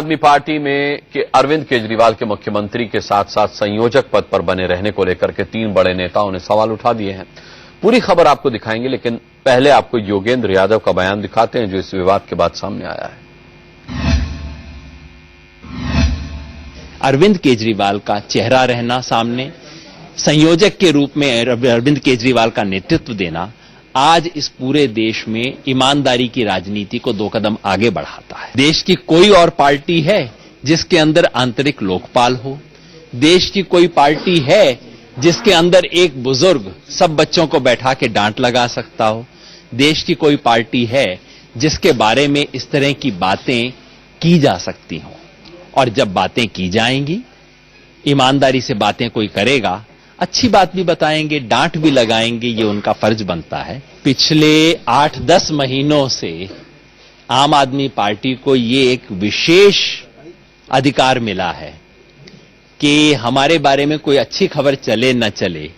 आदमी पार्टी में कि अरविंद केजरीवाल के मुख्यमंत्री के साथ साथ संयोजक पद पर बने रहने को लेकर के 3 बड़े नेताओं ने सवाल उठा दिए हैं। पूरी खबर आपको दिखाएंगे, लेकिन पहले आपको योगेंद्र यादव का बयान दिखाते हैं जो इस विवाद के बाद सामने आया है। अरविंद केजरीवाल का चेहरा रहना सामने, संयोजक के रूप में अरविंद केजरीवाल का नेतृत्व देना आज इस पूरे देश में ईमानदारी की राजनीति को 2 कदम आगे बढ़ाता है। देश की कोई और पार्टी है जिसके अंदर आंतरिक लोकपाल हो? देश की कोई पार्टी है जिसके अंदर एक बुजुर्ग सब बच्चों को बैठा के डांट लगा सकता हो? देश की कोई पार्टी है जिसके बारे में इस तरह की बातें की जा सकती हों? और जब बातें की जाएंगी, ईमानदारी से बातें कोई करेगा, अच्छी बात भी बताएंगे, डांट भी लगाएंगे, ये उनका फर्ज बनता है। पिछले 8-10 महीनों से आम आदमी पार्टी को ये एक विशेष अधिकार मिला है कि हमारे बारे में कोई अच्छी खबर चले न चले,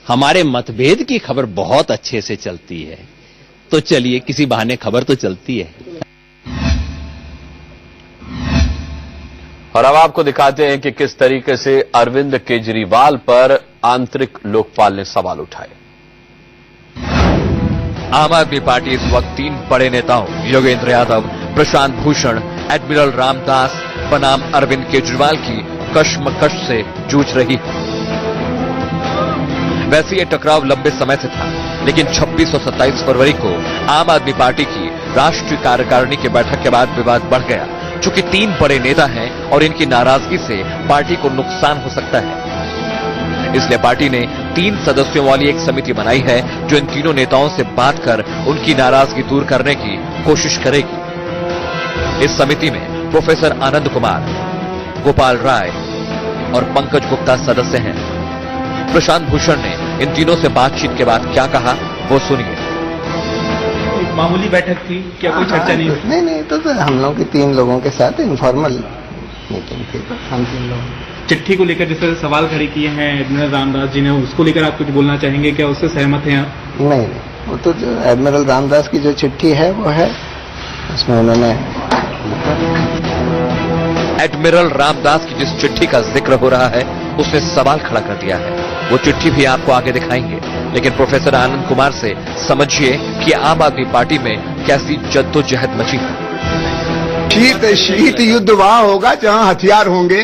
हमारे मतभेद की खबर बहुत अच्छे से चलती है। तो चलिए, किसी बहाने खबर तो चलती है। और अब आपको दिखाते हैं कि किस तरीके से अरविंद केजरीवाल पर आंतरिक लोकपाल ने सवाल उठाए। आम आदमी पार्टी इस वक्त 3 बड़े नेताओं योगेंद्र यादव, प्रशांत भूषण, एडमिरल रामदास बनाम अरविंद केजरीवाल की कशमकश से जूझ रही है। वैसे ये टकराव लंबे समय से था, लेकिन 26 और 27 फरवरी को आम आदमी पार्टी की राष्ट्रीय कार्यकारिणी की बैठक के बाद विवाद बढ़ गया। चूंकि 3 बड़े नेता हैं और इनकी नाराजगी से पार्टी को नुकसान हो सकता है, इसलिए पार्टी ने 3 सदस्यों वाली एक समिति बनाई है जो इन तीनों नेताओं से बात कर उनकी नाराजगी दूर करने की कोशिश करेगी। इस समिति में प्रोफेसर आनंद कुमार, गोपाल राय और पंकज गुप्ता सदस्य हैं। प्रशांत भूषण ने इन तीनों से बातचीत के बाद क्या कहा, वो सुनिए। मामूली बैठक थी क्या? कोई चर्चा नहीं? नहीं, तो हम लोग के 3 लोगों के साथ इनफॉर्मल मीटिंग थी। हम 3 लोग चिट्ठी को लेकर जिस तरह सवाल खड़े किए हैं एडमिरल रामदास जी ने, उसको लेकर आप कुछ बोलना चाहेंगे? क्या उससे सहमत हैं आप? नहीं, वो तो जो एडमिरल रामदास की जो चिट्ठी है वो है, उसमें उन्होंने एडमिरल रामदास की जिस चिट्ठी का जिक्र हो रहा है उसने सवाल खड़ा कर दिया है। वो चिट्ठी भी आपको आगे दिखाएंगे, लेकिन प्रोफेसर आनंद कुमार से समझिए कि आम आदमी पार्टी में कैसी जद्दोजहद मची है। शीत युद्ध वहां होगा जहां हथियार होंगे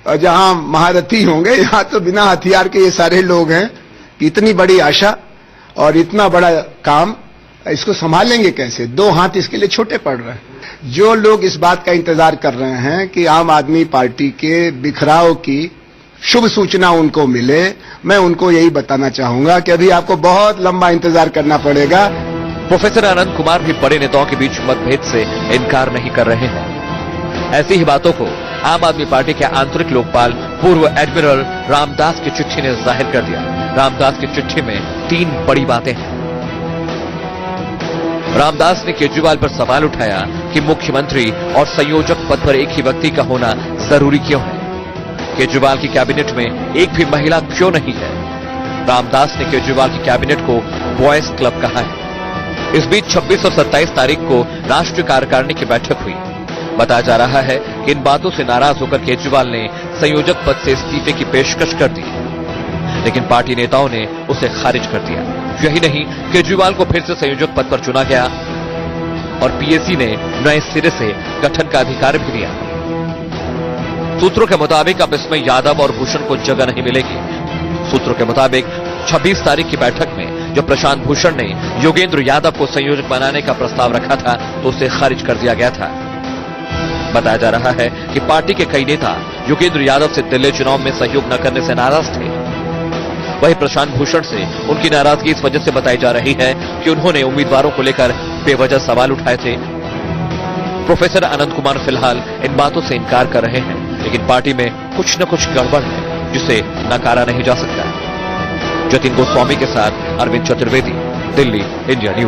और जहां महारथी होंगे। यहाँ तो बिना हथियार के ये सारे लोग हैं। इतनी बड़ी आशा और इतना बड़ा काम, इसको संभालेंगे कैसे? 2 हाथ इसके लिए छोटे पड़ रहे हैं। जो लोग इस बात का इंतजार कर रहे हैं कि आम आदमी पार्टी के बिखराव की शुभ सूचना उनको मिले, मैं उनको यही बताना चाहूंगा कि अभी आपको बहुत लंबा इंतजार करना पड़ेगा। प्रोफेसर आनंद कुमार भी बड़े नेताओं के बीच मतभेद से इनकार नहीं कर रहे हैं। ऐसी ही बातों को आम आदमी पार्टी के आंतरिक लोकपाल पूर्व एडमिरल रामदास की चिट्ठी ने जाहिर कर दिया। रामदास की चिट्ठी में 3 बड़ी बातें हैं। रामदास ने केजरीवाल पर सवाल उठाया कि मुख्यमंत्री और संयोजक पद पर एक ही व्यक्ति का होना जरूरी क्यों है? केजरीवाल की कैबिनेट में एक भी महिला क्यों नहीं है? रामदास ने केजरीवाल की कैबिनेट को बॉयज क्लब कहा है। इस बीच 26 और 27 तारीख को राष्ट्रीय कार्यकारिणी की बैठक हुई। बताया जा रहा है कि इन बातों से नाराज होकर केजरीवाल ने संयोजक पद से इस्तीफे की पेशकश कर दी, लेकिन पार्टी नेताओं ने उसे खारिज कर दिया। यही नहीं, केजरीवाल को फिर से संयोजक पद पर चुना गया और पीएसी ने नए सिरे से गठन का अधिकार भी दिया। सूत्रों के मुताबिक अब इसमें यादव और भूषण को जगह नहीं मिलेगी। सूत्रों के मुताबिक 26 तारीख की बैठक में जब प्रशांत भूषण ने योगेंद्र यादव को संयोजक बनाने का प्रस्ताव रखा था तो उसे खारिज कर दिया गया था। बताया जा रहा है कि पार्टी के कई नेता योगेंद्र यादव से दिल्ली चुनाव में सहयोग न करने से नाराज थे। वहीं प्रशांत भूषण से उनकी नाराजगी इस वजह से बताई जा रही है कि उन्होंने उम्मीदवारों को लेकर बेवजह सवाल उठाए थे। प्रोफेसर आनंद कुमार फिलहाल इन बातों से इनकार कर रहे हैं, लेकिन पार्टी में कुछ न कुछ गड़बड़ है जिसे नकारा नहीं जा सकता। जतिन गोस्वामी के साथ अरविंद चतुर्वेदी, दिल्ली, इंडिया न्यूज।